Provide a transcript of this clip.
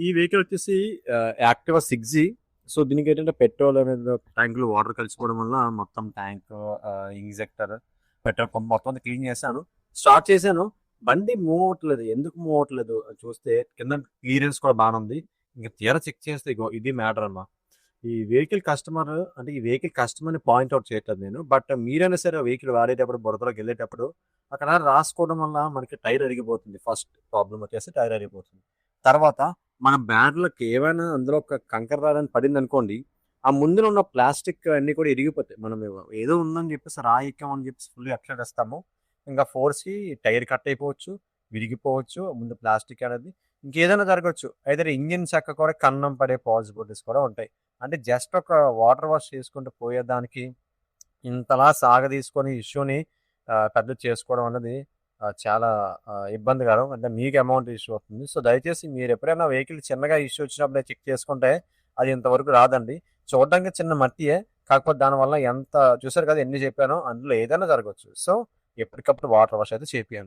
ఈ వెహికల్ వచ్చేసి Activa 6G. So దీనికి ఏంటంటే పెట్రోల్ అనేది ట్యాంకులో వాటర్ కలిసిపోవడం వల్ల మొత్తం ట్యాంక్, ఇంజెక్టర్, పెట్రోల్ పంప్ మొత్తం అంతా క్లీన్ చేశాను. స్టార్ట్ చేశాను. బండి మూవ్ అవ్వట్లేదు. ఎందుకు మూవ్ అవ్వట్లేదు చూస్తే కింద క్లియరెన్స్ కూడా బాగానే ఉంది. ఇంకా తీరా చెక్ చేస్తే ఇగో ఇది మ్యాటర్ అమ్మా. ఈ వెహికల్ కస్టమర్ని పాయింట్ అవుట్ చేయట్లేదు నేను. బట్ మీరైనా సరే వెహికల్ వాడేటప్పుడు బురదలోకి వెళ్ళేటప్పుడు అక్కడ రాసుకోవడం వల్ల మనకి టైర్ అరిగిపోతుంది. ఫస్ట్ ప్రాబ్లం వచ్చేసి టైర్ అరిగిపోతుంది. తర్వాత మన బ్యానర్లకి ఏమైనా అందులో ఒక కంకర రాదని పడింది అనుకోండి, ఆ ముందున ఉన్న ప్లాస్టిక్ అన్ని కూడా ఇరిగిపోతాయి. మనం ఏదో ఉందని చెప్పేసి రాయి ఎక్కామని చెప్పేసి ఫుల్ ఎట్లేస్తాము, ఇంకా ఫోర్స్కి టైర్ కట్ అయిపోవచ్చు, విరిగిపోవచ్చు ముందు ప్లాస్టిక్ అనేది. ఇంకేదైనా జరగవచ్చు. అయితే ఇంజిన్ చెక్క కూడా కన్నం పడే పాసిబిలిటీస్ కూడా ఉంటాయి. అంటే జస్ట్ ఒక వాటర్ వాష్ చేసుకుంటూ పోయేదానికి ఇంతలా సాగదీసుకొని ఇష్యూని పెద్ద చేసుకోవడం అనేది చాలా ఇబ్బందికరం. అంటే మీకు అమౌంట్ ఇష్యూ అవుతుంది. సో దయచేసి మీరు ఎప్పుడైనా వెహికల్ చిన్నగా ఇష్యూ వచ్చినప్పుడే చెక్ చేసుకుంటే అది ఇంతవరకు రాదండి. చూడడానికి చిన్న మట్టియే, కాకపోతే దానివల్ల ఎంత చూసారు కదా ఎన్ని చెప్పానో, అందులో ఏదైనా జరగవచ్చు. సో ఎప్పటికప్పుడు వాటర్ వాష్ అయితే చేపియండి.